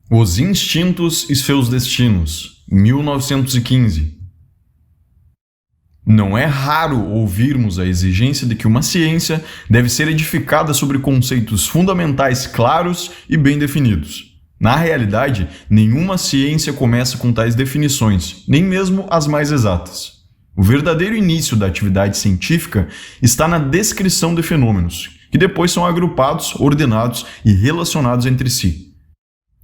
Os instintos e seus destinos, 1915. Não é raro ouvirmos a exigência de que uma ciência deve ser edificada sobre conceitos fundamentais claros e bem definidos. Na realidade, nenhuma ciência começa com tais definições, nem mesmo as mais exatas. O verdadeiro início da atividade científica está na descrição de fenômenos, que depois são agrupados, ordenados e relacionados entre si.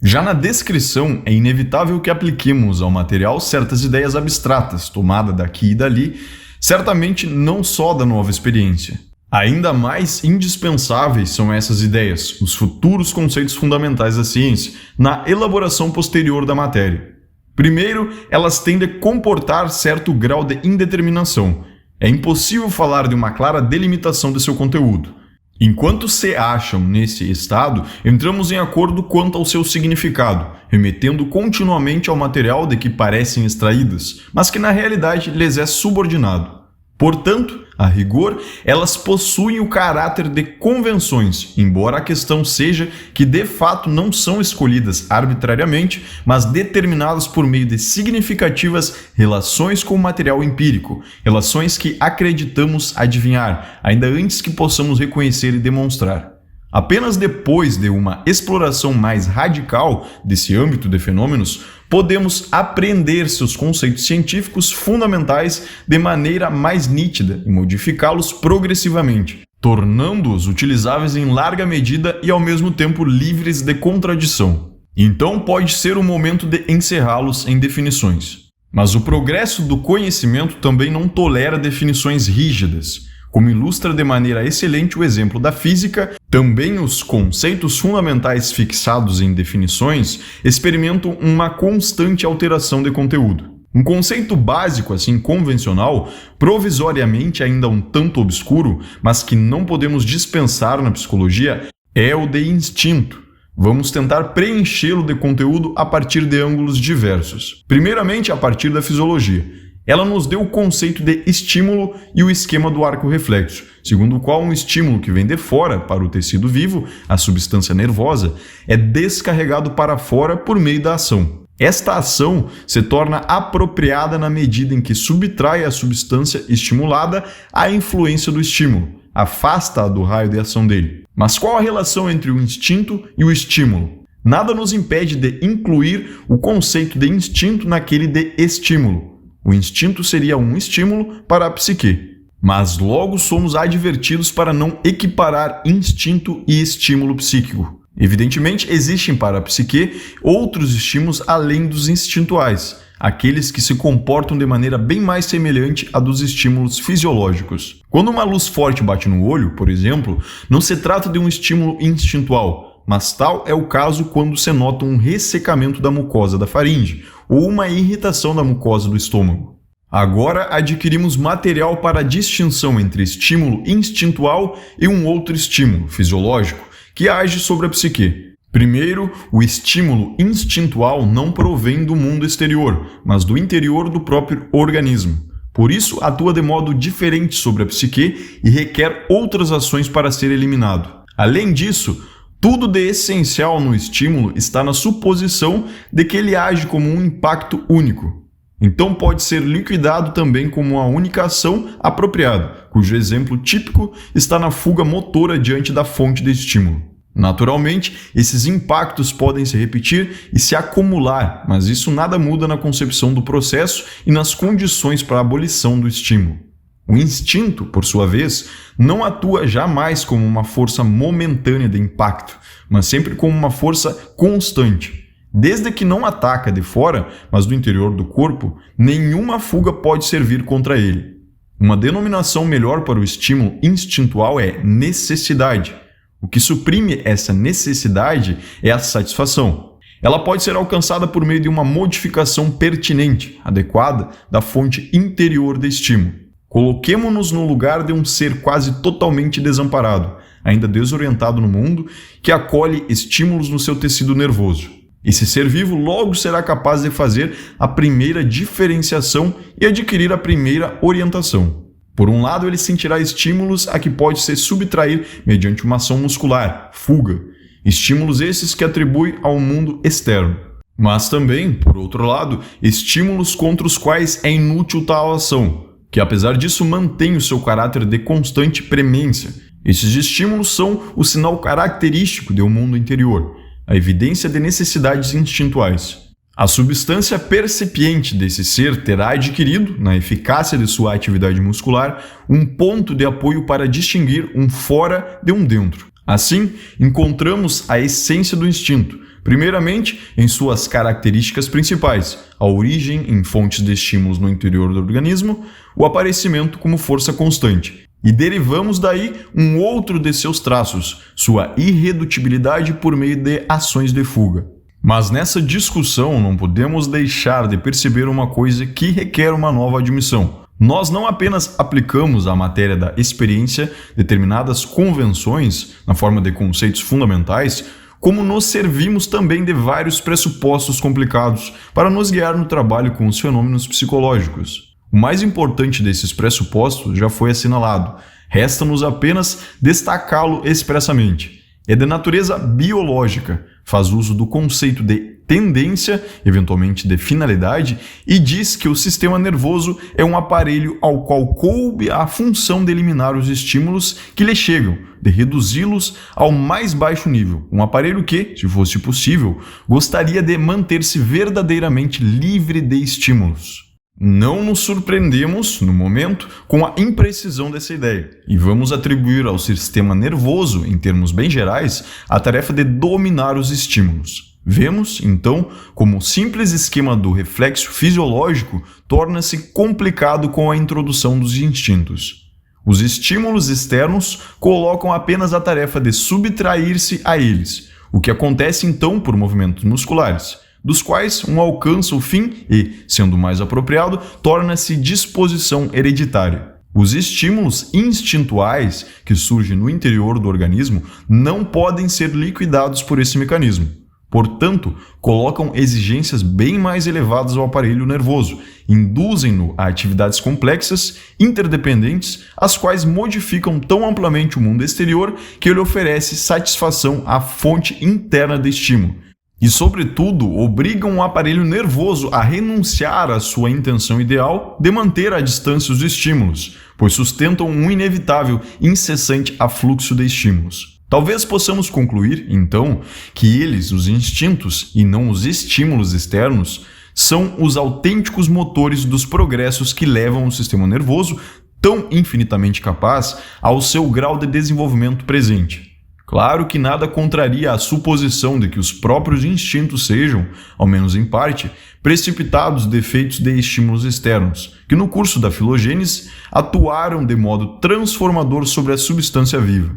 Já na descrição, é inevitável que apliquemos ao material certas ideias abstratas, tomadas daqui e dali, certamente não só da nova experiência. Ainda mais indispensáveis são essas ideias, os futuros conceitos fundamentais da ciência, na elaboração posterior da matéria. Primeiro, elas tendem a comportar certo grau de indeterminação. É impossível falar de uma clara delimitação de seu conteúdo. Enquanto se acham nesse estado, entramos em acordo quanto ao seu significado, remetendo continuamente ao material de que parecem extraídas, mas que na realidade lhes é subordinado. Portanto, a rigor, elas possuem o caráter de convenções, embora a questão seja que de fato não são escolhidas arbitrariamente, mas determinadas por meio de significativas relações com o material empírico, relações que acreditamos adivinhar, ainda antes que possamos reconhecer e demonstrar. Apenas depois de uma exploração mais radical desse âmbito de fenômenos, podemos apreender seus conceitos científicos fundamentais de maneira mais nítida e modificá-los progressivamente, tornando-os utilizáveis em larga medida e ao mesmo tempo livres de contradição. Então pode ser o momento de encerrá-los em definições. Mas o progresso do conhecimento também não tolera definições rígidas. Como ilustra de maneira excelente o exemplo da física, também os conceitos fundamentais fixados em definições experimentam uma constante alteração de conteúdo. Um conceito básico, assim convencional, provisoriamente ainda um tanto obscuro, mas que não podemos dispensar na psicologia, é o de instinto. Vamos tentar preenchê-lo de conteúdo a partir de ângulos diversos. Primeiramente, a partir da fisiologia. Ela nos deu o conceito de estímulo e o esquema do arco reflexo, segundo o qual um estímulo que vem de fora para o tecido vivo, a substância nervosa, é descarregado para fora por meio da ação. Esta ação se torna apropriada na medida em que subtrai a substância estimulada à influência do estímulo, afasta-a do raio de ação dele. Mas qual a relação entre o instinto e o estímulo? Nada nos impede de incluir o conceito de instinto naquele de estímulo. O instinto seria um estímulo para a psique, mas logo somos advertidos para não equiparar instinto e estímulo psíquico. Evidentemente, existem para a psique outros estímulos além dos instintuais, aqueles que se comportam de maneira bem mais semelhante à dos estímulos fisiológicos. Quando uma luz forte bate no olho, por exemplo, não se trata de um estímulo instintual, mas tal é o caso quando se nota um ressecamento da mucosa da faringe ou uma irritação da mucosa do estômago. Agora adquirimos material para a distinção entre estímulo instintual e um outro estímulo fisiológico que age sobre a psique. Primeiro, o estímulo instintual não provém do mundo exterior, mas do interior do próprio organismo. Por isso, atua de modo diferente sobre a psique e requer outras ações para ser eliminado. Além disso, tudo de essencial no estímulo está na suposição de que ele age como um impacto único. Então pode ser liquidado também como uma única ação apropriada, cujo exemplo típico está na fuga motora diante da fonte de estímulo. Naturalmente, esses impactos podem se repetir e se acumular, mas isso nada muda na concepção do processo e nas condições para a abolição do estímulo. O instinto, por sua vez, não atua jamais como uma força momentânea de impacto, mas sempre como uma força constante. Desde que não ataca de fora, mas do interior do corpo, nenhuma fuga pode servir contra ele. Uma denominação melhor para o estímulo instintual é necessidade. O que suprime essa necessidade é a satisfação. Ela pode ser alcançada por meio de uma modificação pertinente, adequada, da fonte interior do estímulo. Coloquemo-nos no lugar de um ser quase totalmente desamparado, ainda desorientado no mundo, que acolhe estímulos no seu tecido nervoso. Esse ser vivo logo será capaz de fazer a primeira diferenciação e adquirir a primeira orientação. Por um lado, ele sentirá estímulos a que pode se subtrair mediante uma ação muscular, fuga, Estímulos esses que atribui ao mundo externo. Mas também, por outro lado, estímulos contra os quais é inútil tal ação, que apesar disso mantém o seu caráter de constante premência. Esses estímulos são o sinal característico do mundo interior, a evidência de necessidades instintuais. A substância percipiente desse ser terá adquirido, na eficácia de sua atividade muscular, um ponto de apoio para distinguir um fora de um dentro. Assim, encontramos a essência do instinto, primeiramente em suas características principais, a origem em fontes de estímulos no interior do organismo, o aparecimento como força constante. E derivamos daí um outro de seus traços, sua irredutibilidade por meio de ações de fuga. Mas nessa discussão não podemos deixar de perceber uma coisa que requer uma nova admissão. Nós não apenas aplicamos à matéria da experiência determinadas convenções na forma de conceitos fundamentais, como nos servimos também de vários pressupostos complicados para nos guiar no trabalho com os fenômenos psicológicos. O mais importante desses pressupostos já foi assinalado, resta-nos apenas destacá-lo expressamente. É de natureza biológica, faz uso do conceito de tendência, eventualmente de finalidade, e diz que o sistema nervoso é um aparelho ao qual coube a função de eliminar os estímulos que lhe chegam, de reduzi-los ao mais baixo nível. Um aparelho que, se fosse possível, gostaria de manter-se verdadeiramente livre de estímulos. Não nos surpreendemos, no momento, com a imprecisão dessa ideia, e vamos atribuir ao sistema nervoso, em termos bem gerais, a tarefa de dominar os estímulos. Vemos, então, como o simples esquema do reflexo fisiológico torna-se complicado com a introdução dos instintos. Os estímulos externos colocam apenas a tarefa de subtrair-se a eles, o que acontece então por movimentos musculares, dos quais um alcança o fim e, sendo mais apropriado, torna-se disposição hereditária. Os estímulos instintuais que surgem no interior do organismo não podem ser liquidados por esse mecanismo. Portanto, colocam exigências bem mais elevadas ao aparelho nervoso, induzem-no a atividades complexas, interdependentes, as quais modificam tão amplamente o mundo exterior que ele oferece satisfação à fonte interna de estímulo. E, sobretudo, obrigam o aparelho nervoso a renunciar à sua intenção ideal de manter à distância os estímulos, pois sustentam um inevitável e incessante afluxo de estímulos. Talvez possamos concluir, então, que eles, os instintos, e não os estímulos externos, são os autênticos motores dos progressos que levam o sistema nervoso, tão infinitamente capaz, ao seu grau de desenvolvimento presente. Claro que nada contraria a suposição de que os próprios instintos sejam, ao menos em parte, precipitados de efeitos de estímulos externos, que no curso da filogênese atuaram de modo transformador sobre a substância viva.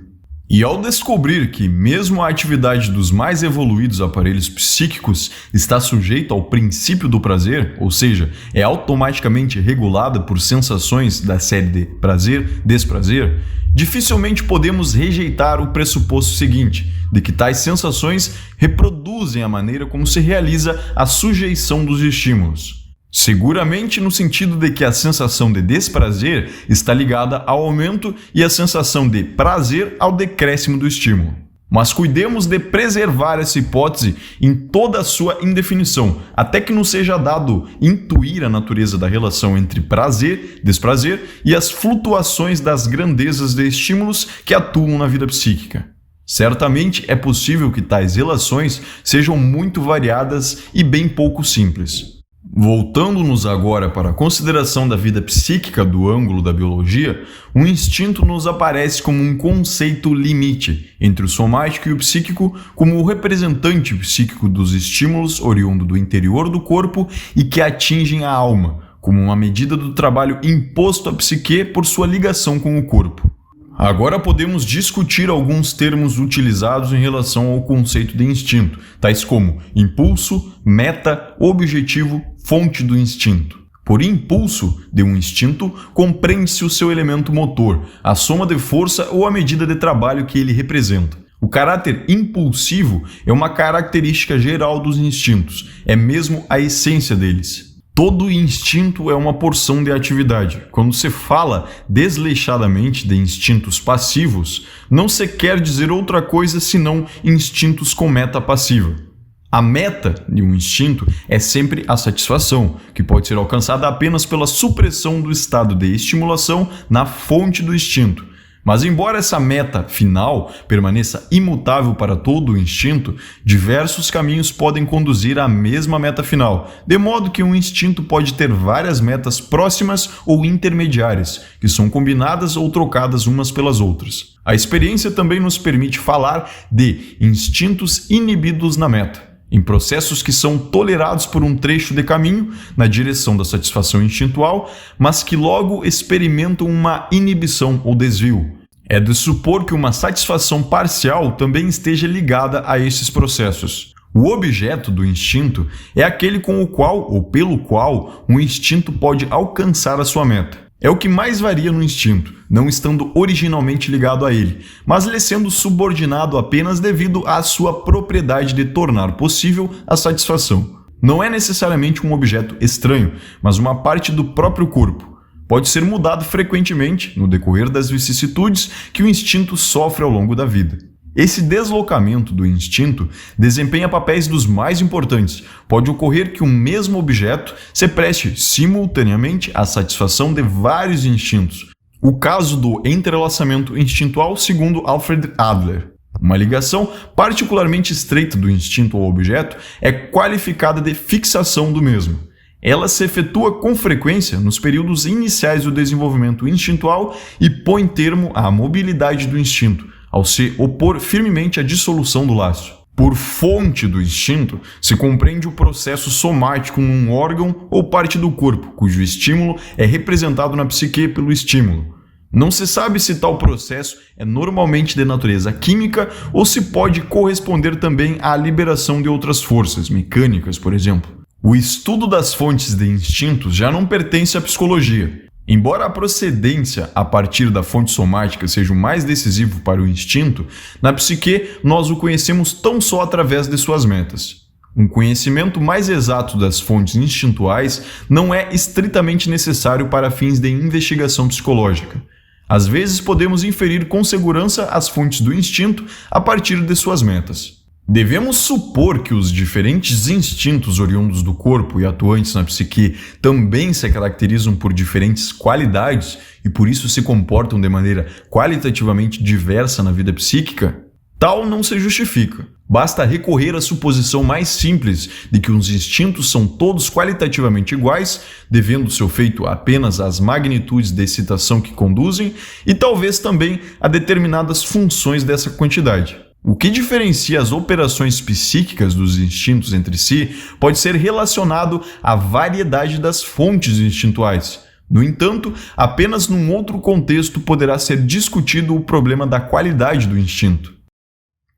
E ao descobrir que mesmo a atividade dos mais evoluídos aparelhos psíquicos está sujeita ao princípio do prazer, ou seja, é automaticamente regulada por sensações da série de prazer-desprazer, dificilmente podemos rejeitar o pressuposto seguinte, de que tais sensações reproduzem a maneira como se realiza a sujeição dos estímulos. Seguramente no sentido de que a sensação de desprazer está ligada ao aumento e a sensação de prazer ao decréscimo do estímulo. Mas cuidemos de preservar essa hipótese em toda a sua indefinição, até que nos seja dado intuir a natureza da relação entre prazer, desprazer e as flutuações das grandezas de estímulos que atuam na vida psíquica. Certamente é possível que tais relações sejam muito variadas e bem pouco simples. Voltando-nos agora para a consideração da vida psíquica do ângulo da biologia, o instinto nos aparece como um conceito limite entre o somático e o psíquico, como o representante psíquico dos estímulos oriundo do interior do corpo e que atingem a alma, como uma medida do trabalho imposto à psique por sua ligação com o corpo. Agora podemos discutir alguns termos utilizados em relação ao conceito de instinto, tais como impulso, meta, objetivo, fonte do instinto. Por impulso de um instinto, compreende-se o seu elemento motor, a soma de força ou a medida de trabalho que ele representa. O caráter impulsivo é uma característica geral dos instintos, é mesmo a essência deles. Todo instinto é uma porção de atividade. Quando se fala desleixadamente de instintos passivos, não se quer dizer outra coisa senão instintos com meta passiva. A meta de um instinto é sempre a satisfação, que pode ser alcançada apenas pela supressão do estado de estimulação na fonte do instinto. Mas embora essa meta final permaneça imutável para todo o instinto, diversos caminhos podem conduzir à mesma meta final, de modo que um instinto pode ter várias metas próximas ou intermediárias, que são combinadas ou trocadas umas pelas outras. A experiência também nos permite falar de instintos inibidos na meta, em processos que são tolerados por um trecho de caminho na direção da satisfação instintual, mas que logo experimentam uma inibição ou desvio. É de supor que uma satisfação parcial também esteja ligada a esses processos. O objeto do instinto é aquele com o qual ou pelo qual um instinto pode alcançar a sua meta. É o que mais varia no instinto, não estando originalmente ligado a ele, mas lhe sendo subordinado apenas devido à sua propriedade de tornar possível a satisfação. Não é necessariamente um objeto estranho, mas uma parte do próprio corpo. Pode ser mudado frequentemente no decorrer das vicissitudes que o instinto sofre ao longo da vida. Esse deslocamento do instinto desempenha papéis dos mais importantes. Pode ocorrer que um mesmo objeto se preste simultaneamente à satisfação de vários instintos. O caso do entrelaçamento instintual segundo Alfred Adler. Uma ligação particularmente estreita do instinto ao objeto é qualificada de fixação do mesmo. Ela se efetua com frequência nos períodos iniciais do desenvolvimento instintual e põe termo à mobilidade do instinto, ao se opor firmemente à dissolução do laço. Por fonte do instinto, se compreende o processo somático num órgão ou parte do corpo, cujo estímulo é representado na psique pelo estímulo. Não se sabe se tal processo é normalmente de natureza química ou se pode corresponder também à liberação de outras forças, mecânicas, por exemplo. O estudo das fontes de instintos já não pertence à psicologia. Embora a procedência a partir da fonte somática seja o mais decisivo para o instinto, na psique nós o conhecemos tão só através de suas metas. Um conhecimento mais exato das fontes instintuais não é estritamente necessário para fins de investigação psicológica. Às vezes podemos inferir com segurança as fontes do instinto a partir de suas metas. Devemos supor que os diferentes instintos oriundos do corpo e atuantes na psique também se caracterizam por diferentes qualidades e por isso se comportam de maneira qualitativamente diversa na vida psíquica? Tal não se justifica. Basta recorrer à suposição mais simples de que os instintos são todos qualitativamente iguais, devendo seu feito apenas às magnitudes de excitação que conduzem e talvez também a determinadas funções dessa quantidade. O que diferencia as operações psíquicas dos instintos entre si pode ser relacionado à variedade das fontes instintuais. No entanto, apenas num outro contexto poderá ser discutido o problema da qualidade do instinto.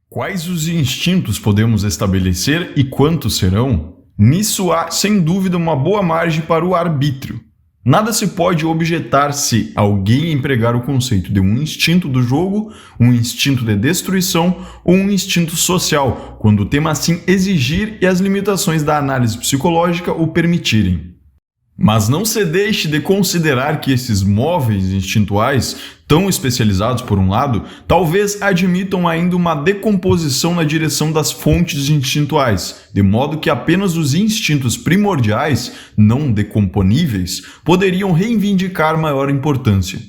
Quais os instintos podemos estabelecer e quantos serão? Nisso há, sem dúvida, uma boa margem para o arbítrio. Nada se pode objetar se alguém empregar o conceito de um instinto do jogo, um instinto de destruição ou um instinto social, quando o tema assim exigir e as limitações da análise psicológica o permitirem. Mas não se deixe de considerar que esses móveis instintuais, tão especializados por um lado, talvez admitam ainda uma decomposição na direção das fontes instintuais, de modo que apenas os instintos primordiais, não decomponíveis, poderiam reivindicar maior importância.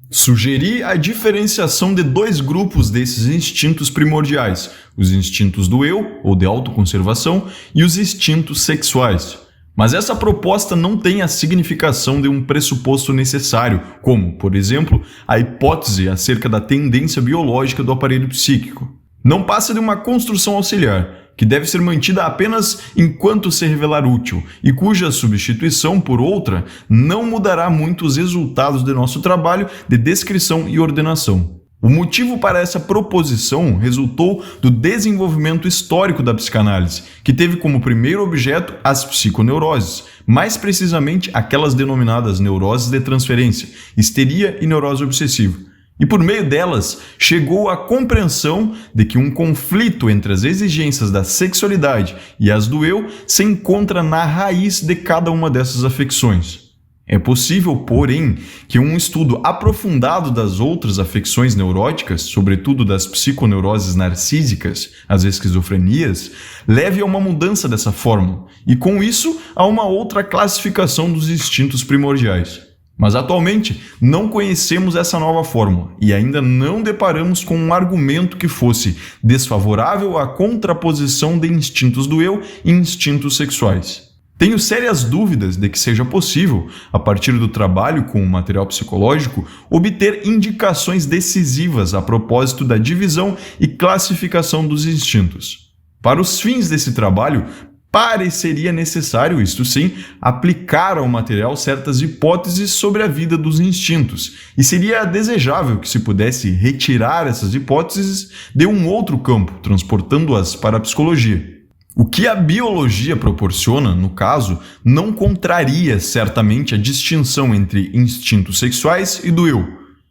Sugeri a diferenciação de dois grupos desses instintos primordiais, os instintos do eu, ou de autoconservação, e os instintos sexuais. Mas essa proposta não tem a significação de um pressuposto necessário, como, por exemplo, a hipótese acerca da tendência biológica do aparelho psíquico. Não passa de uma construção auxiliar, que deve ser mantida apenas enquanto se revelar útil, e cuja substituição por outra não mudará muito os resultados de nosso trabalho de descrição e ordenação. O motivo para essa proposição resultou do desenvolvimento histórico da psicanálise, que teve como primeiro objeto as psiconeuroses, mais precisamente aquelas denominadas neuroses de transferência, histeria e neurose obsessiva. E por meio delas, chegou à compreensão de que um conflito entre as exigências da sexualidade e as do eu se encontra na raiz de cada uma dessas afecções. É possível, porém, que um estudo aprofundado das outras afecções neuróticas, sobretudo das psiconeuroses narcísicas, as esquizofrenias, leve a uma mudança dessa fórmula, e com isso a uma outra classificação dos instintos primordiais. Mas atualmente não conhecemos essa nova fórmula e ainda não deparamos com um argumento que fosse desfavorável à contraposição de instintos do eu e instintos sexuais. Tenho sérias dúvidas de que seja possível, a partir do trabalho com o material psicológico, obter indicações decisivas a propósito da divisão e classificação dos instintos. Para os fins desse trabalho, pareceria necessário, isto sim, aplicar ao material certas hipóteses sobre a vida dos instintos, e seria desejável que se pudesse retirar essas hipóteses de um outro campo, transportando-as para a psicologia. O que a biologia proporciona, no caso, não contraria certamente a distinção entre instintos sexuais e do eu.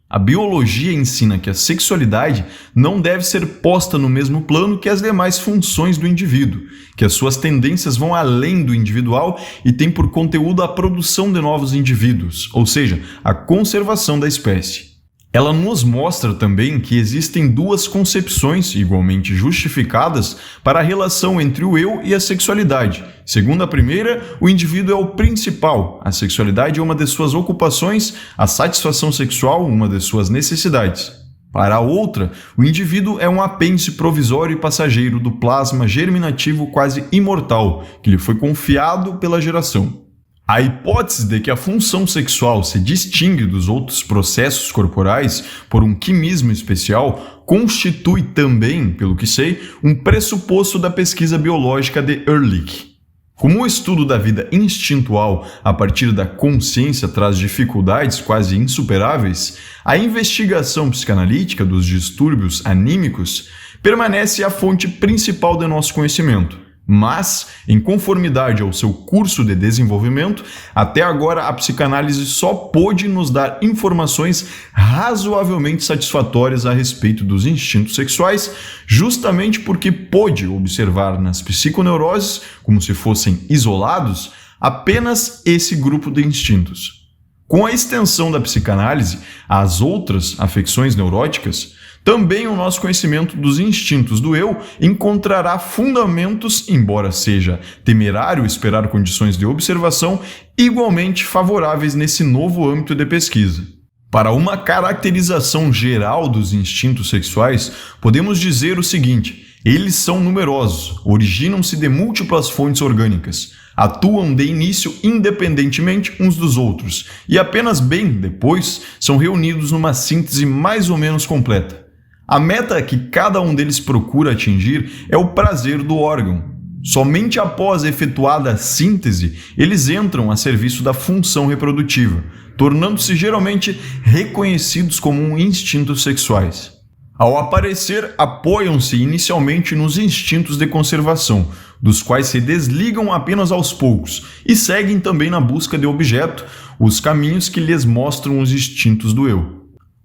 A biologia ensina que a sexualidade não deve ser posta no mesmo plano que as demais funções do indivíduo, que as suas tendências vão além do individual e têm por conteúdo a produção de novos indivíduos, ou seja, a conservação da espécie. Ela nos mostra também que existem duas concepções igualmente justificadas para a relação entre o eu e a sexualidade. Segundo a primeira, o indivíduo é o principal, a sexualidade é uma de suas ocupações, a satisfação sexual uma de suas necessidades. Para a outra, o indivíduo é um apêndice provisório e passageiro do plasma germinativo quase imortal, que lhe foi confiado pela geração. A hipótese de que a função sexual se distingue dos outros processos corporais por um quimismo especial constitui também, pelo que sei, um pressuposto da pesquisa biológica de Ehrlich. Como o estudo da vida instintual a partir da consciência traz dificuldades quase insuperáveis, a investigação psicanalítica dos distúrbios anímicos permanece a fonte principal de nosso conhecimento. Mas, em conformidade ao seu curso de desenvolvimento, até agora a psicanálise só pôde nos dar informações razoavelmente satisfatórias a respeito dos instintos sexuais, justamente porque pôde observar nas psiconeuroses, como se fossem isolados, apenas esse grupo de instintos. Com a extensão da psicanálise às outras afecções neuróticas, também o nosso conhecimento dos instintos do eu encontrará fundamentos, embora seja temerário esperar condições de observação igualmente favoráveis nesse novo âmbito de pesquisa. Para uma caracterização geral dos instintos sexuais, podemos dizer o seguinte: eles são numerosos, originam-se de múltiplas fontes orgânicas, atuam de início independentemente uns dos outros e apenas bem depois são reunidos numa síntese mais ou menos completa. A meta que cada um deles procura atingir é o prazer do órgão. Somente após efetuada a síntese, eles entram a serviço da função reprodutiva, tornando-se geralmente reconhecidos como instintos sexuais. Ao aparecer, apoiam-se inicialmente nos instintos de conservação, dos quais se desligam apenas aos poucos, e seguem também na busca de objeto, os caminhos que lhes mostram os instintos do eu.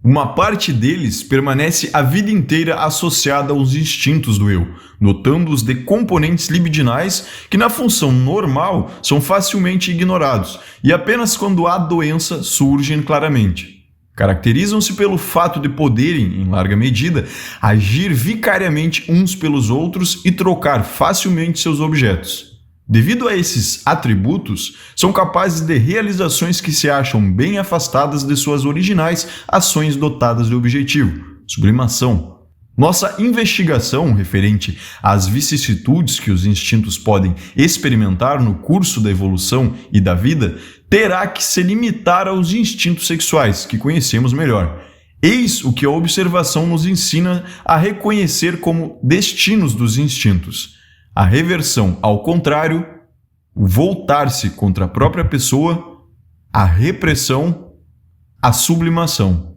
Uma parte deles permanece a vida inteira associada aos instintos do eu, notando-os de componentes libidinais que na função normal são facilmente ignorados e apenas quando há doença surgem claramente. Caracterizam-se pelo fato de poderem, em larga medida, agir vicariamente uns pelos outros e trocar facilmente seus objetos. Devido a esses atributos, são capazes de realizações que se acham bem afastadas de suas originais ações dotadas de objetivo, sublimação. Nossa investigação referente às vicissitudes que os instintos podem experimentar no curso da evolução e da vida terá que se limitar aos instintos sexuais, que conhecemos melhor. Eis o que a observação nos ensina a reconhecer como destinos dos instintos: a reversão ao contrário, o voltar-se contra a própria pessoa, a repressão, a sublimação.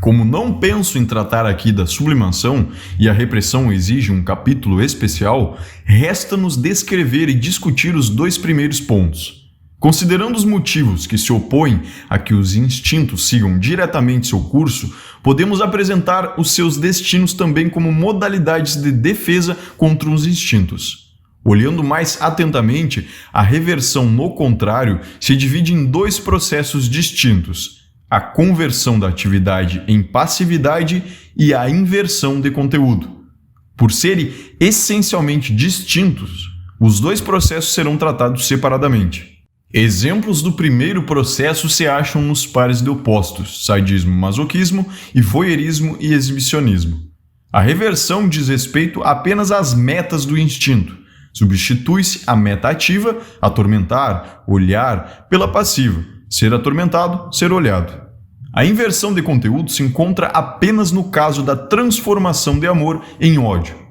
Como não penso em tratar aqui da sublimação e a repressão exige um capítulo especial, resta-nos descrever e discutir os dois primeiros pontos. Considerando os motivos que se opõem a que os instintos sigam diretamente seu curso, podemos apresentar os seus destinos também como modalidades de defesa contra os instintos. Olhando mais atentamente, a reversão, no contrário, se divide em dois processos distintos: a conversão da atividade em passividade e a inversão de conteúdo. Por serem essencialmente distintos, os dois processos serão tratados separadamente. Exemplos do primeiro processo se acham nos pares de opostos, sadismo, masoquismo e voyeurismo e exibicionismo. A reversão diz respeito apenas às metas do instinto. Substitui-se a meta ativa, atormentar, olhar, pela passiva, ser atormentado, ser olhado. A inversão de conteúdo se encontra apenas no caso da transformação de amor em ódio.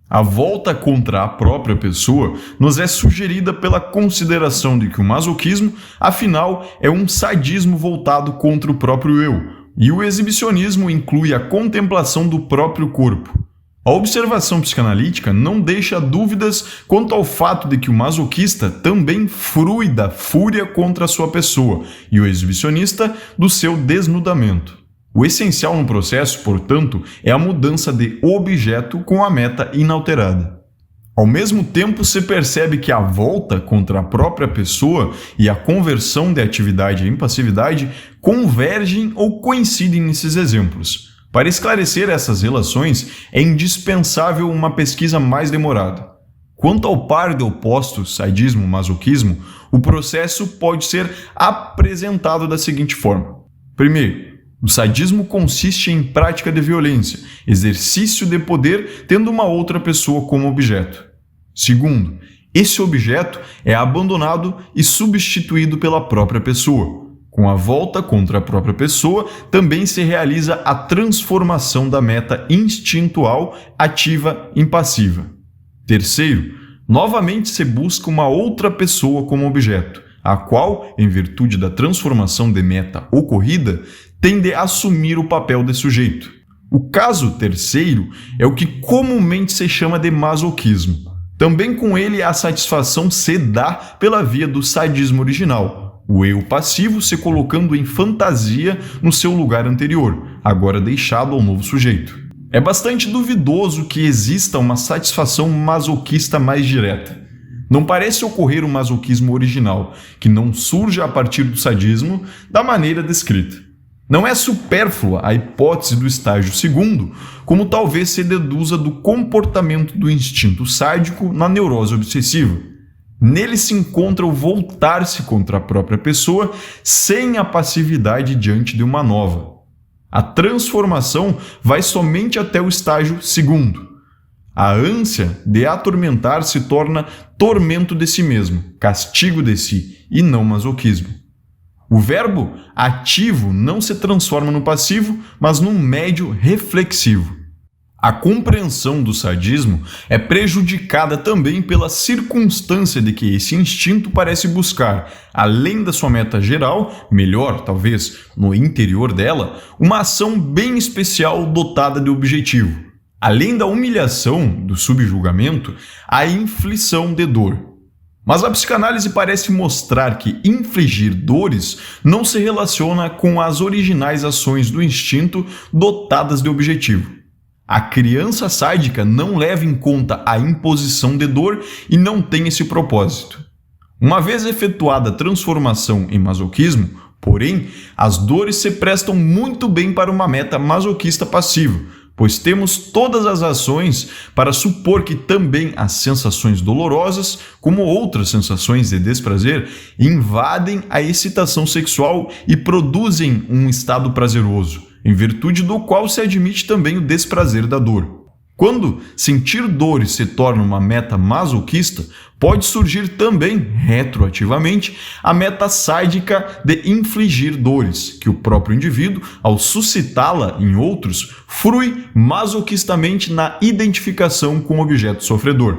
A volta contra a própria pessoa nos é sugerida pela consideração de que o masoquismo, afinal, é um sadismo voltado contra o próprio eu, e o exibicionismo inclui a contemplação do próprio corpo. A observação psicanalítica não deixa dúvidas quanto ao fato de que o masoquista também frui da fúria contra a sua pessoa e o exibicionista do seu desnudamento. O essencial no processo, portanto, é a mudança de objeto com a meta inalterada. Ao mesmo tempo, se percebe que a volta contra a própria pessoa e a conversão de atividade em passividade convergem ou coincidem nesses exemplos. Para esclarecer essas relações, é indispensável uma pesquisa mais demorada. Quanto ao par de opostos, sadismo-masoquismo, o processo pode ser apresentado da seguinte forma. Primeiro, o sadismo consiste em prática de violência, exercício de poder tendo uma outra pessoa como objeto. Segundo, esse objeto é abandonado e substituído pela própria pessoa. Com a volta contra a própria pessoa, também se realiza a transformação da meta instintual ativa em passiva. Terceiro, novamente se busca uma outra pessoa como objeto, a qual, em virtude da transformação de meta ocorrida, tende a assumir o papel de sujeito. O caso terceiro é o que comumente se chama de masoquismo. Também com ele a satisfação se dá pela via do sadismo original, o eu passivo se colocando em fantasia no seu lugar anterior, agora deixado ao novo sujeito. É bastante duvidoso que exista uma satisfação masoquista mais direta. Não parece ocorrer o masoquismo original, que não surge a partir do sadismo da maneira descrita. Não é supérflua a hipótese do estágio segundo, como talvez se deduza do comportamento do instinto sádico na neurose obsessiva. Nele se encontra o voltar-se contra a própria pessoa sem a passividade diante de uma nova. A transformação vai somente até o estágio segundo. A ânsia de atormentar se torna tormento de si mesmo, castigo de si, e não masoquismo. O verbo ativo não se transforma no passivo, mas num médio reflexivo. A compreensão do sadismo é prejudicada também pela circunstância de que esse instinto parece buscar, além da sua meta geral, melhor, talvez, no interior dela, uma ação bem especial dotada de objetivo. Além da humilhação, do subjulgamento, a inflição de dor. Mas a psicanálise parece mostrar que infligir dores não se relaciona com as originais ações do instinto dotadas de objetivo. A criança sádica não leva em conta a imposição de dor e não tem esse propósito. Uma vez efetuada a transformação em masoquismo, porém, as dores se prestam muito bem para uma meta masoquista passiva, pois temos todas as ações para supor que também as sensações dolorosas, como outras sensações de desprazer, invadem a excitação sexual e produzem um estado prazeroso, em virtude do qual se admite também o desprazer da dor. Quando sentir dores se torna uma meta masoquista, pode surgir também, retroativamente, a meta sádica de infligir dores, que o próprio indivíduo, ao suscitá-la em outros, frui masoquistamente na identificação com o objeto sofredor.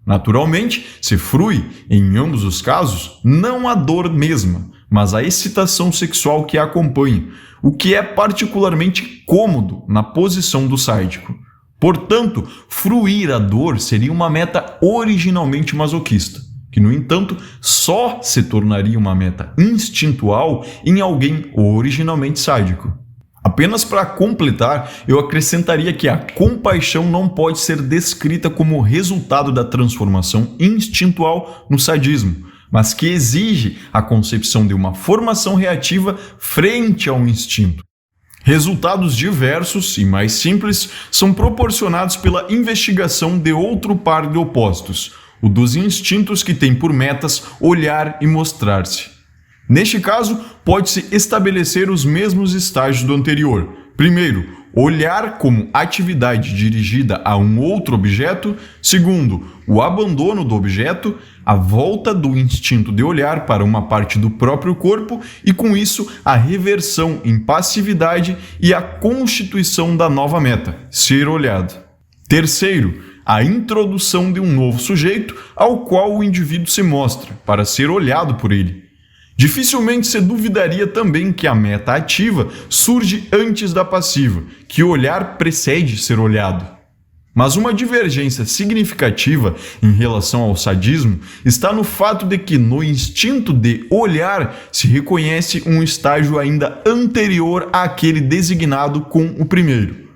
Naturalmente, se frui, em ambos os casos, não a dor mesma, mas a excitação sexual que a acompanha, o que é particularmente cômodo na posição do sádico. Portanto, fruir a dor seria uma meta originalmente masoquista, que, no entanto, só se tornaria uma meta instintual em alguém originalmente sádico. A Apenas para completar, eu acrescentaria que a compaixão não pode ser descrita como resultado da transformação instintual no sadismo, mas que exige a concepção de uma formação reativa frente ao instinto. Resultados diversos e mais simples são proporcionados pela investigação de outro par de opostos, o dos instintos que tem por metas olhar e mostrar-se. Neste caso, pode-se estabelecer os mesmos estágios do anterior. Primeiro, olhar como atividade dirigida a um outro objeto. Segundo, o abandono do objeto, a volta do instinto de olhar para uma parte do próprio corpo e, com isso, a reversão em passividade e a constituição da nova meta, ser olhado. Terceiro, a introdução de um novo sujeito ao qual o indivíduo se mostra, para ser olhado por ele. Dificilmente se duvidaria também que a meta ativa surge antes da passiva, que olhar precede ser olhado. Mas uma divergência significativa em relação ao sadismo está no fato de que no instinto de olhar se reconhece um estágio ainda anterior àquele designado com o primeiro.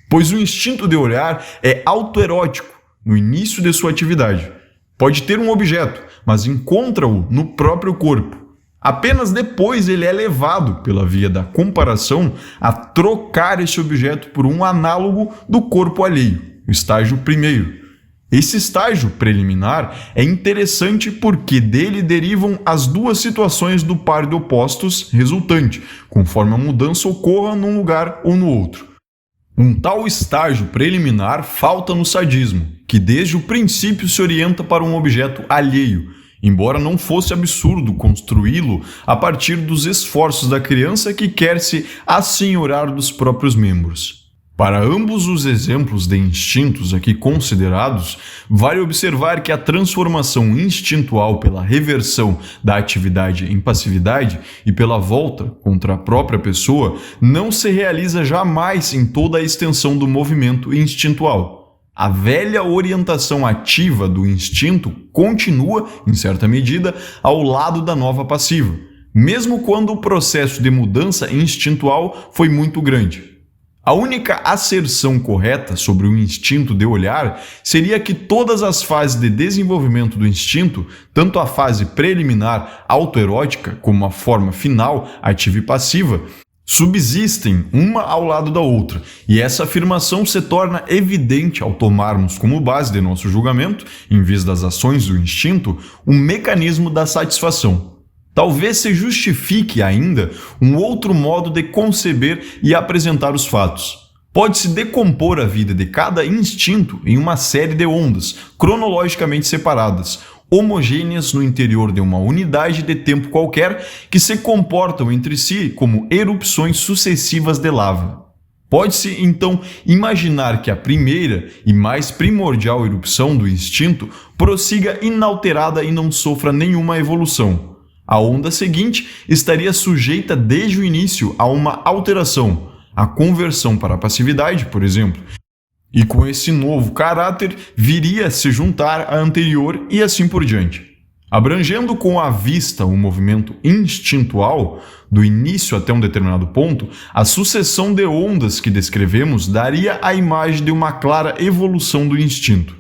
Pois o instinto de olhar é autoerótico no início de sua atividade. Pode ter um objeto, mas encontra-o no próprio corpo. Apenas depois ele é levado, pela via da comparação, a trocar esse objeto por um análogo do corpo alheio, o estágio primeiro. Esse estágio preliminar é interessante porque dele derivam as duas situações do par de opostos resultante, conforme a mudança ocorra num lugar ou no outro. Um tal estágio preliminar falta no sadismo, que desde o princípio se orienta para um objeto alheio, embora não fosse absurdo construí-lo a partir dos esforços da criança que quer se assenhorar dos próprios membros. Para ambos os exemplos de instintos aqui considerados, vale observar que a transformação instintual pela reversão da atividade em passividade e pela volta contra a própria pessoa não se realiza jamais em toda a extensão do movimento instintual. A velha orientação ativa do instinto continua, em certa medida, ao lado da nova passiva, mesmo quando o processo de mudança instintual foi muito grande. A única asserção correta sobre o instinto de olhar seria que todas as fases de desenvolvimento do instinto, tanto a fase preliminar autoerótica como a forma final ativa e passiva, subsistem uma ao lado da outra, e essa afirmação se torna evidente ao tomarmos como base de nosso julgamento, em vez das ações do instinto, um mecanismo da satisfação. Talvez se justifique ainda um outro modo de conceber e apresentar os fatos. Pode-se decompor a vida de cada instinto em uma série de ondas, cronologicamente separadas, homogêneas no interior de uma unidade de tempo qualquer, que se comportam entre si como erupções sucessivas de lava. Pode-se, então, imaginar que a primeira e mais primordial erupção do instinto prossiga inalterada e não sofra nenhuma evolução. A onda seguinte estaria sujeita desde o início a uma alteração, a conversão para a passividade, por exemplo, e com esse novo caráter viria a se juntar à anterior e assim por diante. Abrangendo com a vista o movimento instintual, do início até um determinado ponto, a sucessão de ondas que descrevemos daria a imagem de uma clara evolução do instinto.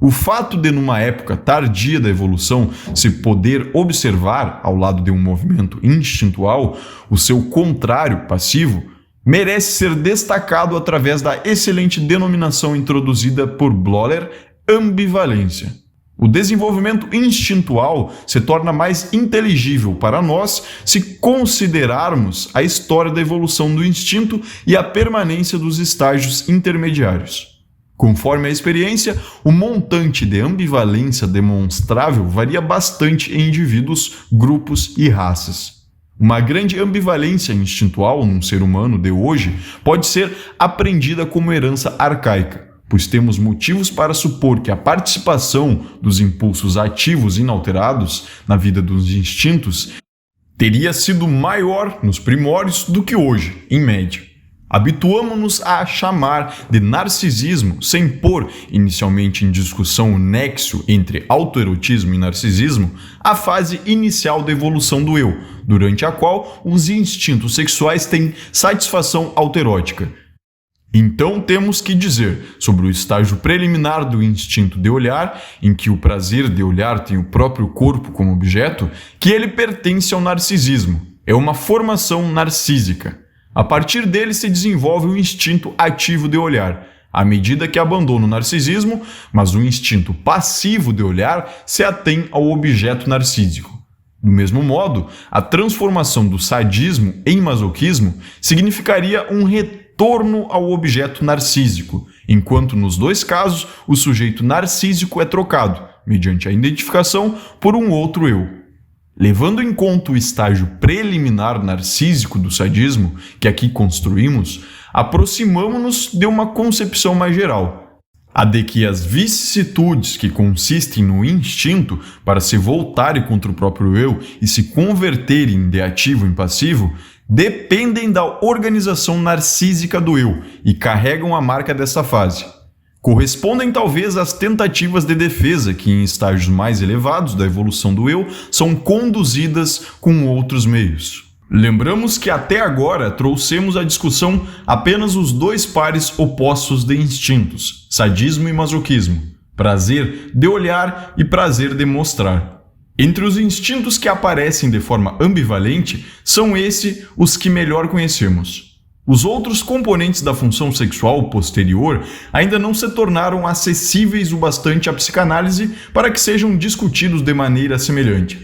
O fato de, numa época tardia da evolução, se poder observar, ao lado de um movimento instintual, o seu contrário passivo, merece ser destacado através da excelente denominação introduzida por Bloller, ambivalência. O desenvolvimento instintual se torna mais inteligível para nós se considerarmos a história da evolução do instinto e a permanência dos estágios intermediários. Conforme a experiência, o montante de ambivalência demonstrável varia bastante em indivíduos, grupos e raças. Uma grande ambivalência instintual num ser humano de hoje pode ser aprendida como herança arcaica, pois temos motivos para supor que a participação dos impulsos ativos inalterados na vida dos instintos teria sido maior nos primórdios do que hoje, em média. Habituamo-nos a chamar de narcisismo, sem pôr inicialmente em discussão o nexo entre autoerotismo e narcisismo, a fase inicial da evolução do eu, durante a qual os instintos sexuais têm satisfação autoerótica. Então temos que dizer sobre o estágio preliminar do instinto de olhar, em que o prazer de olhar tem o próprio corpo como objeto, que ele pertence ao narcisismo, é uma formação narcísica. A partir dele se desenvolve o instinto ativo de olhar, à medida que abandona o narcisismo, mas o instinto passivo de olhar se atém ao objeto narcísico. Do mesmo modo, a transformação do sadismo em masoquismo significaria um retorno ao objeto narcísico, enquanto nos dois casos o sujeito narcísico é trocado, mediante a identificação, por um outro eu. Levando em conta o estágio preliminar narcísico do sadismo, que aqui construímos, aproximamo-nos de uma concepção mais geral, a de que as vicissitudes que consistem no instinto para se voltarem contra o próprio eu e se converterem de ativo em passivo, dependem da organização narcísica do eu e carregam a marca dessa fase. Correspondem talvez às tentativas de defesa que, em estágios mais elevados da evolução do eu, são conduzidas com outros meios. Lembramos que até agora trouxemos à discussão apenas os dois pares opostos de instintos, sadismo e masoquismo, prazer de olhar e prazer de mostrar. Entre os instintos que aparecem de forma ambivalente, são esses os que melhor conhecemos. Os outros componentes da função sexual posterior ainda não se tornaram acessíveis o bastante à psicanálise para que sejam discutidos de maneira semelhante.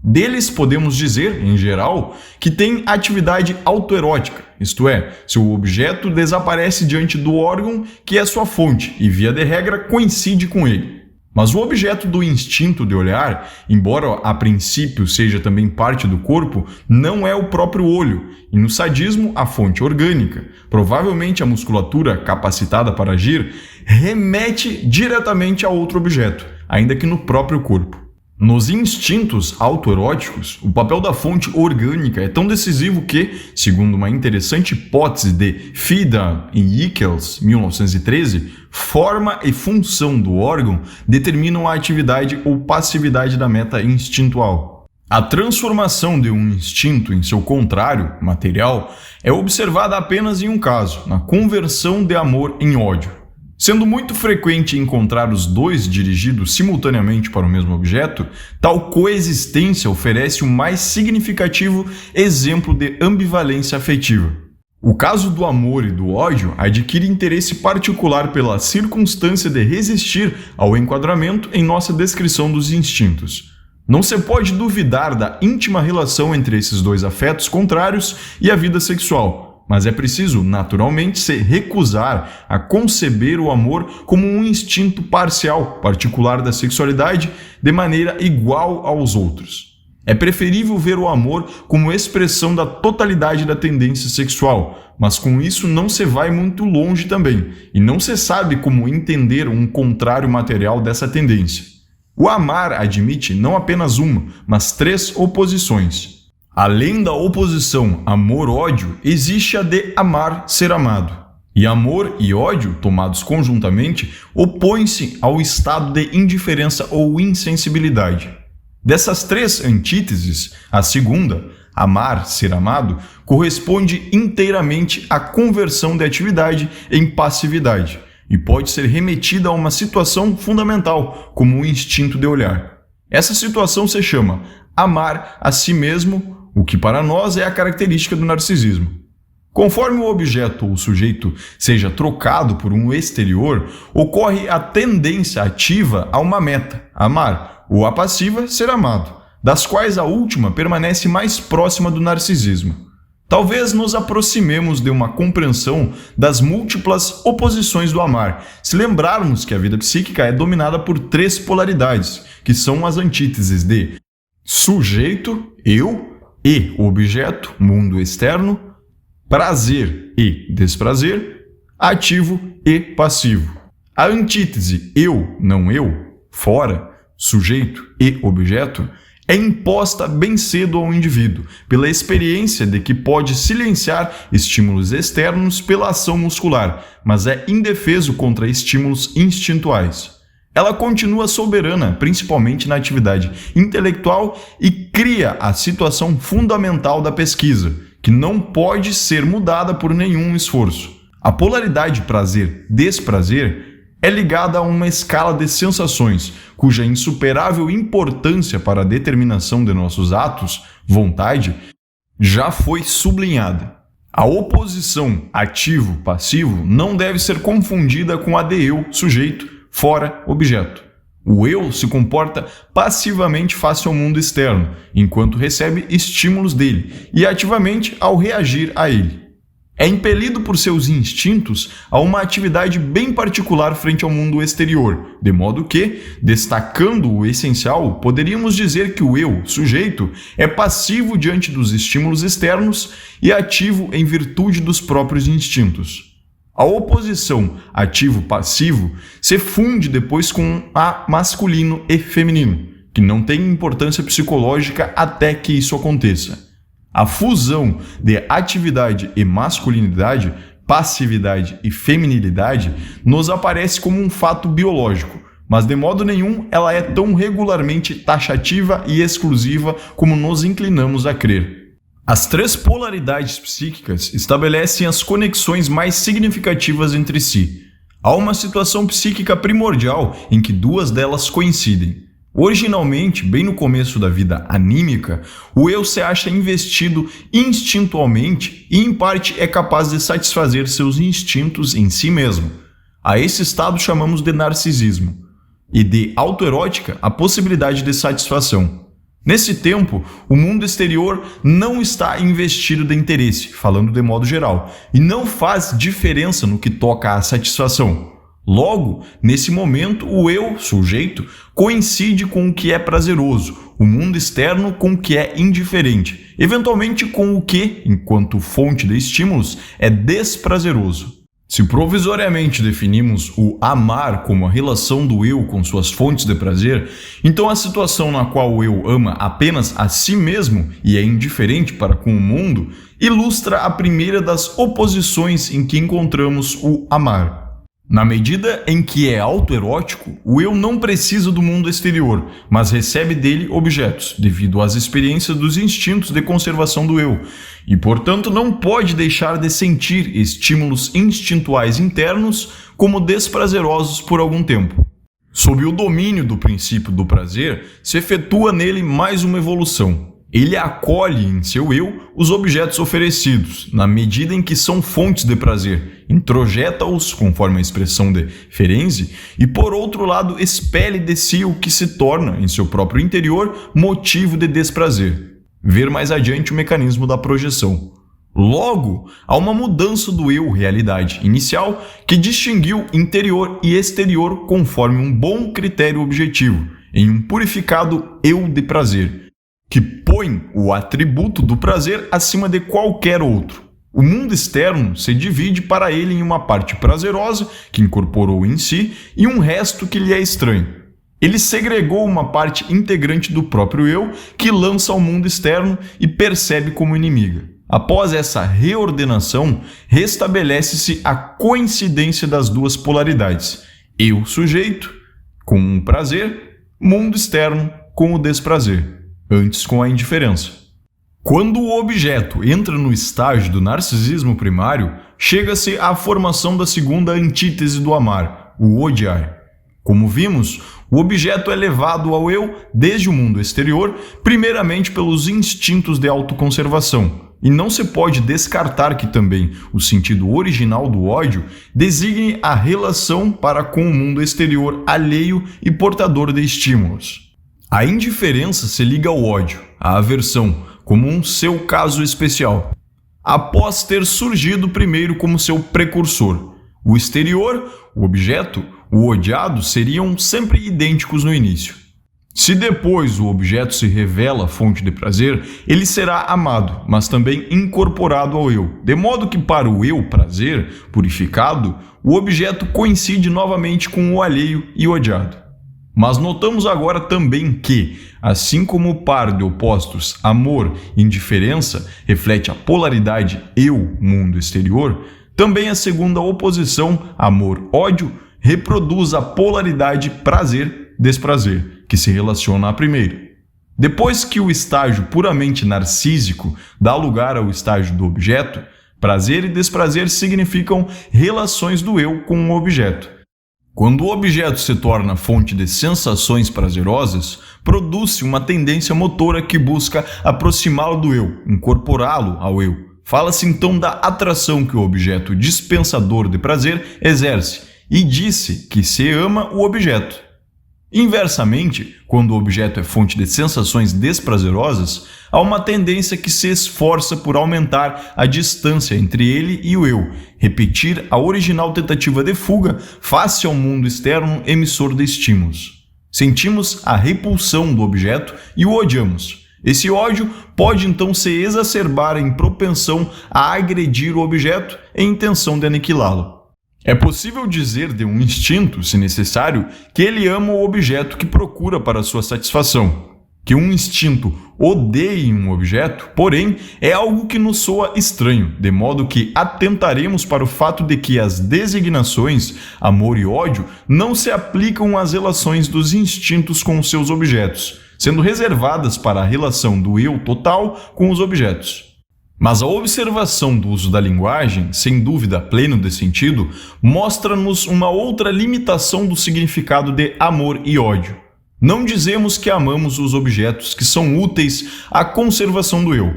Deles podemos dizer, em geral, que tem atividade autoerótica, isto é, seu objeto desaparece diante do órgão que é sua fonte e, via de regra, coincide com ele. Mas o objeto do instinto de olhar, embora a princípio seja também parte do corpo, não é o próprio olho, e no sadismo a fonte orgânica, provavelmente a musculatura capacitada para agir, remete diretamente a outro objeto, ainda que no próprio corpo. Nos instintos autoeróticos, o papel da fonte orgânica é tão decisivo que, segundo uma interessante hipótese de Fieda e Ickels, 1913, forma e função do órgão determinam a atividade ou passividade da meta instintual. A transformação de um instinto em seu contrário, material, é observada apenas em um caso, na conversão de amor em ódio. Sendo muito frequente encontrar os dois dirigidos simultaneamente para o mesmo objeto, tal coexistência oferece o mais significativo exemplo de ambivalência afetiva. O caso do amor e do ódio adquire interesse particular pela circunstância de resistir ao enquadramento em nossa descrição dos instintos. Não se pode duvidar da íntima relação entre esses dois afetos contrários e a vida sexual, mas é preciso, naturalmente, se recusar a conceber o amor como um instinto parcial, particular da sexualidade, de maneira igual aos outros. É preferível ver o amor como expressão da totalidade da tendência sexual, mas com isso não se vai muito longe também, e não se sabe como entender um contrário material dessa tendência. O amar admite não apenas uma, mas três oposições. Além da oposição amor-ódio, existe a de amar-ser amado. E amor e ódio, tomados conjuntamente, opõem-se ao estado de indiferença ou insensibilidade. Dessas três antíteses, a segunda, amar-ser amado, corresponde inteiramente à conversão de atividade em passividade e pode ser remetida a uma situação fundamental, como o instinto de olhar. Essa situação se chama amar a si mesmo, o que para nós é a característica do narcisismo. Conforme o objeto ou o sujeito seja trocado por um exterior, ocorre a tendência ativa a uma meta, amar, ou a passiva, ser amado, das quais a última permanece mais próxima do narcisismo. Talvez nos aproximemos de uma compreensão das múltiplas oposições do amar, se lembrarmos que a vida psíquica é dominada por três polaridades, que são as antíteses de sujeito, eu, e objeto, mundo externo, prazer e desprazer, ativo e passivo. A antítese eu, não eu, fora, sujeito e objeto, é imposta bem cedo ao indivíduo, pela experiência de que pode silenciar estímulos externos pela ação muscular, mas é indefeso contra estímulos instintuais. Ela continua soberana, principalmente na atividade intelectual, e cria a situação fundamental da pesquisa, que não pode ser mudada por nenhum esforço. A polaridade prazer-desprazer é ligada a uma escala de sensações, cuja insuperável importância para a determinação de nossos atos, vontade, já foi sublinhada. A oposição ativo-passivo não deve ser confundida com a de eu, sujeito, fora, objeto. O eu se comporta passivamente face ao mundo externo, enquanto recebe estímulos dele, e ativamente ao reagir a ele. É impelido por seus instintos a uma atividade bem particular frente ao mundo exterior, de modo que, destacando o essencial, poderíamos dizer que o eu, sujeito, é passivo diante dos estímulos externos e ativo em virtude dos próprios instintos. A oposição ativo-passivo se funde depois com a masculino e feminino, que não tem importância psicológica até que isso aconteça. A fusão de atividade e masculinidade, passividade e feminilidade nos aparece como um fato biológico, mas de modo nenhum ela é tão regularmente taxativa e exclusiva como nos inclinamos a crer. As três polaridades psíquicas estabelecem as conexões mais significativas entre si. Há uma situação psíquica primordial em que duas delas coincidem. Originalmente, bem no começo da vida anímica, o eu se acha investido instintualmente e, em parte, é capaz de satisfazer seus instintos em si mesmo. A esse estado chamamos de narcisismo, e de autoerótica a possibilidade de satisfação. Nesse tempo, o mundo exterior não está investido de interesse, falando de modo geral, e não faz diferença no que toca à satisfação. Logo, nesse momento, o eu, sujeito, coincide com o que é prazeroso, o mundo externo com o que é indiferente, eventualmente com o que, enquanto fonte de estímulos, é desprazeroso. Se provisoriamente definimos o amar como a relação do eu com suas fontes de prazer, então a situação na qual o eu ama apenas a si mesmo e é indiferente para com o mundo, ilustra a primeira das oposições em que encontramos o amar. Na medida em que é autoerótico, o eu não precisa do mundo exterior, mas recebe dele objetos, devido às experiências dos instintos de conservação do eu, e portanto não pode deixar de sentir estímulos instintuais internos como desprazerosos por algum tempo. Sob o domínio do princípio do prazer, se efetua nele mais uma evolução. Ele acolhe em seu eu os objetos oferecidos, na medida em que são fontes de prazer, introjeta-os, conforme a expressão de Ferenczi, e por outro lado expele de si o que se torna, em seu próprio interior, motivo de desprazer. Ver mais adiante o mecanismo da projeção. Logo, há uma mudança do eu-realidade inicial que distinguiu interior e exterior conforme um bom critério objetivo, em um purificado eu de prazer, que põe o atributo do prazer acima de qualquer outro. O mundo externo se divide para ele em uma parte prazerosa, que incorporou em si, e um resto que lhe é estranho. Ele segregou uma parte integrante do próprio eu, que lança ao mundo externo e percebe como inimiga. Após essa reordenação, restabelece-se a coincidência das duas polaridades. Eu, sujeito, com o prazer, mundo externo, com o desprazer. Antes com a indiferença. Quando o objeto entra no estágio do narcisismo primário, chega-se à formação da segunda antítese do amar, o odiar. Como vimos, o objeto é levado ao eu desde o mundo exterior, primeiramente pelos instintos de autoconservação, e não se pode descartar que também o sentido original do ódio designe a relação para com o mundo exterior alheio e portador de estímulos. A indiferença se liga ao ódio, à aversão, como um seu caso especial, após ter surgido primeiro como seu precursor. O exterior, o objeto, o odiado seriam sempre idênticos no início. Se depois o objeto se revela fonte de prazer, ele será amado, mas também incorporado ao eu, de modo que para o eu prazer, purificado, o objeto coincide novamente com o alheio e odiado. Mas notamos agora também que, assim como o par de opostos amor e indiferença reflete a polaridade eu-mundo exterior, também a segunda oposição amor-ódio reproduz a polaridade prazer-desprazer, que se relaciona à primeira. Depois que o estágio puramente narcísico dá lugar ao estágio do objeto, prazer e desprazer significam relações do eu com o objeto. Quando o objeto se torna fonte de sensações prazerosas, produz-se uma tendência motora que busca aproximá-lo do eu, incorporá-lo ao eu. Fala-se então da atração que o objeto dispensador de prazer exerce e disse que se ama o objeto. Inversamente, quando o objeto é fonte de sensações desprazerosas, há uma tendência que se esforça por aumentar a distância entre ele e o eu, repetir a original tentativa de fuga face ao mundo externo emissor de estímulos. Sentimos a repulsão do objeto e o odiamos. Esse ódio pode então se exacerbar em propensão a agredir o objeto em intenção de aniquilá-lo. É possível dizer de um instinto, se necessário, que ele ama o objeto que procura para sua satisfação. Que um instinto odeie um objeto, porém, é algo que nos soa estranho, de modo que atentaremos para o fato de que as designações amor e ódio não se aplicam às relações dos instintos com os seus objetos, sendo reservadas para a relação do eu total com os objetos. Mas a observação do uso da linguagem, sem dúvida pleno de sentido, mostra-nos uma outra limitação do significado de amor e ódio. Não dizemos que amamos os objetos que são úteis à conservação do eu.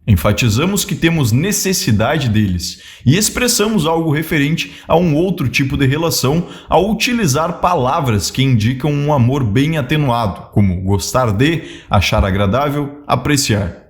Enfatizamos que temos necessidade deles e expressamos algo referente a um outro tipo de relação ao utilizar palavras que indicam um amor bem atenuado, como gostar de, achar agradável, apreciar.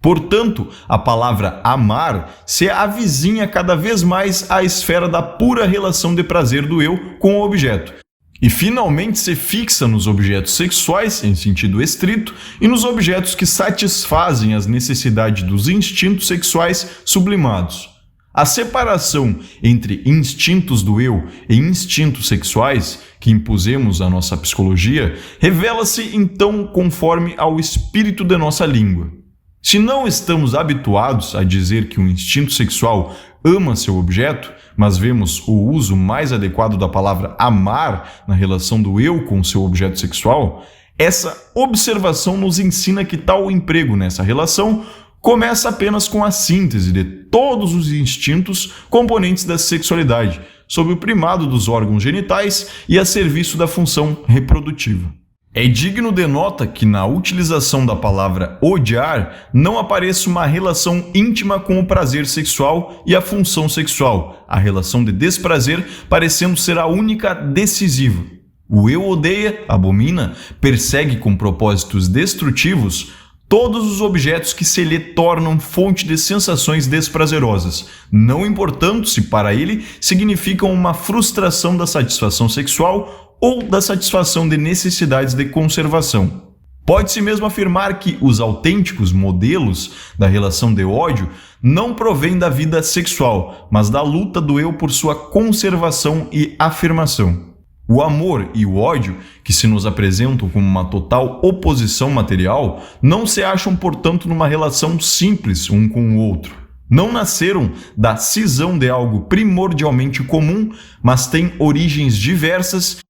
Portanto, a palavra amar se avizinha cada vez mais à esfera da pura relação de prazer do eu com o objeto, e finalmente se fixa nos objetos sexuais, em sentido estrito, e nos objetos que satisfazem as necessidades dos instintos sexuais sublimados. A separação entre instintos do eu e instintos sexuais, que impusemos à nossa psicologia, revela-se então conforme ao espírito de nossa língua. Se não estamos habituados a dizer que o instinto sexual ama seu objeto, mas vemos o uso mais adequado da palavra amar na relação do eu com seu objeto sexual, essa observação nos ensina que tal emprego nessa relação começa apenas com a síntese de todos os instintos componentes da sexualidade, sob o primado dos órgãos genitais e a serviço da função reprodutiva. É digno de nota que na utilização da palavra odiar não apareça uma relação íntima com o prazer sexual e a função sexual, a relação de desprazer parecendo ser a única decisiva. O eu odeia, abomina, persegue com propósitos destrutivos todos os objetos que se lhe tornam fonte de sensações desprazerosas, não importando se para ele significam uma frustração da satisfação sexual ou da satisfação de necessidades de conservação. Pode-se mesmo afirmar que os autênticos modelos da relação de ódio não provêm da vida sexual, mas da luta do eu por sua conservação e afirmação. O amor e o ódio, que se nos apresentam como uma total oposição material, não se acham, portanto, numa relação simples um com o outro. Não nasceram da cisão de algo primordialmente comum, mas têm origens diversas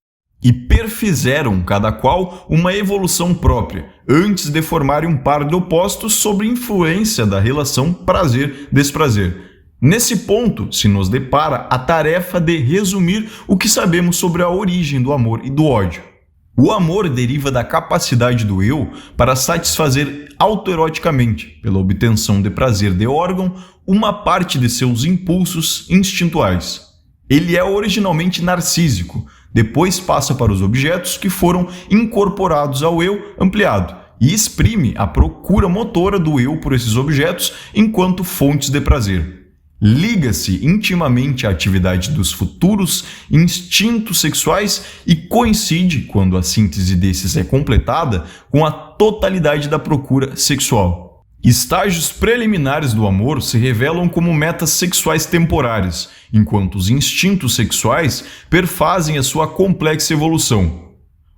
e perfizeram cada qual uma evolução própria, antes de formarem um par de opostos sob influência da relação prazer-desprazer. Nesse ponto, se nos depara a tarefa de resumir o que sabemos sobre a origem do amor e do ódio. O amor deriva da capacidade do eu para satisfazer autoeroticamente, pela obtenção de prazer de órgão, uma parte de seus impulsos instintuais. Ele é originalmente narcísico, depois passa para os objetos que foram incorporados ao eu ampliado e exprime a procura motora do eu por esses objetos enquanto fontes de prazer. Liga-se intimamente à atividade dos futuros instintos sexuais e coincide, quando a síntese desses é completada, com a totalidade da procura sexual. Estágios preliminares do amor se revelam como metas sexuais temporárias, enquanto os instintos sexuais perfazem a sua complexa evolução.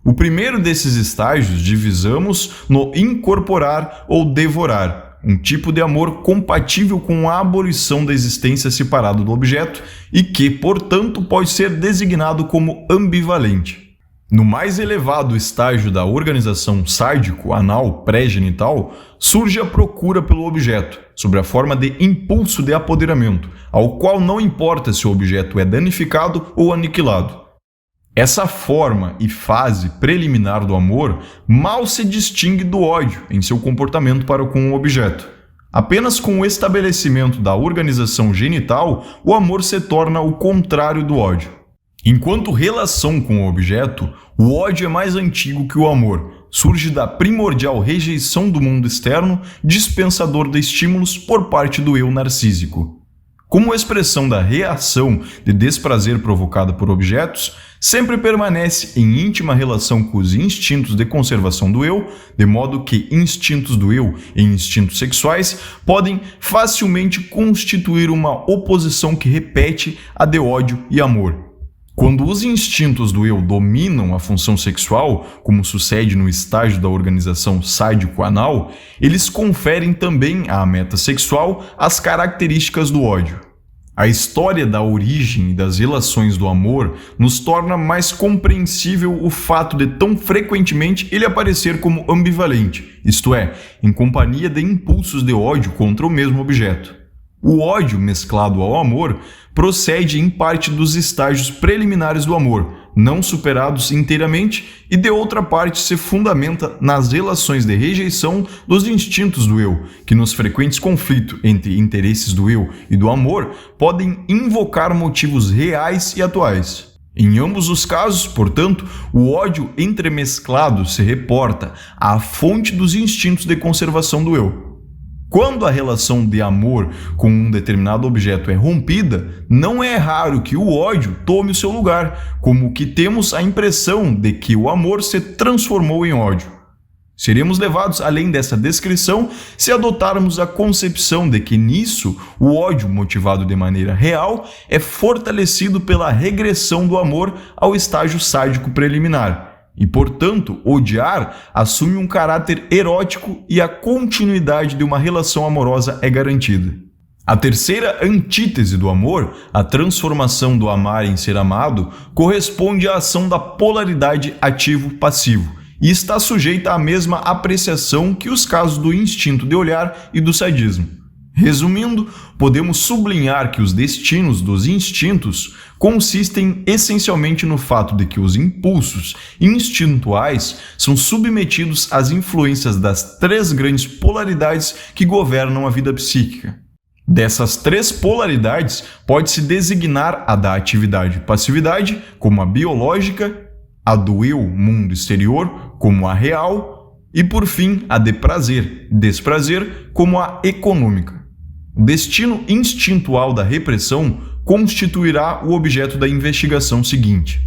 O primeiro desses estágios divisamos no incorporar ou devorar, um tipo de amor compatível com a abolição da existência separada do objeto e que, portanto, pode ser designado como ambivalente. No mais elevado estágio da organização sádico-anal pré-genital, surge a procura pelo objeto, sob a forma de impulso de apoderamento, ao qual não importa se o objeto é danificado ou aniquilado. Essa forma e fase preliminar do amor mal se distingue do ódio em seu comportamento para com o objeto. Apenas com o estabelecimento da organização genital, o amor se torna o contrário do ódio. Enquanto relação com o objeto, o ódio é mais antigo que o amor, surge da primordial rejeição do mundo externo, dispensador de estímulos por parte do eu narcísico. Como expressão da reação de desprazer provocada por objetos, sempre permanece em íntima relação com os instintos de conservação do eu, de modo que instintos do eu e instintos sexuais podem facilmente constituir uma oposição que repete a de ódio e amor. Quando os instintos do eu dominam a função sexual, como sucede no estágio da organização sádico-anal, eles conferem também à meta sexual as características do ódio. A história da origem e das relações do amor nos torna mais compreensível o fato de tão frequentemente ele aparecer como ambivalente, isto é, em companhia de impulsos de ódio contra o mesmo objeto. O ódio mesclado ao amor procede em parte dos estágios preliminares do amor, não superados inteiramente, e de outra parte se fundamenta nas relações de rejeição dos instintos do eu, que nos frequentes conflitos entre interesses do eu e do amor podem invocar motivos reais e atuais. Em ambos os casos, portanto, o ódio entremesclado se reporta à fonte dos instintos de conservação do eu. Quando a relação de amor com um determinado objeto é rompida, não é raro que o ódio tome o seu lugar, como que temos a impressão de que o amor se transformou em ódio. Seremos levados além dessa descrição se adotarmos a concepção de que nisso o ódio motivado de maneira real é fortalecido pela regressão do amor ao estágio sádico preliminar. E, portanto, odiar assume um caráter erótico e a continuidade de uma relação amorosa é garantida. A terceira antítese do amor, a transformação do amar em ser amado, corresponde à ação da polaridade ativo-passivo e está sujeita à mesma apreciação que os casos do instinto de olhar e do sadismo. Resumindo, podemos sublinhar que os destinos dos instintos consistem essencialmente no fato de que os impulsos instintuais são submetidos às influências das três grandes polaridades que governam a vida psíquica. Dessas três polaridades, pode-se designar a da atividade-passividade como a biológica, a do eu mundo exterior como a real e, por fim, a de prazer-desprazer como a econômica. O destino instintual da repressão constituirá o objeto da investigação seguinte.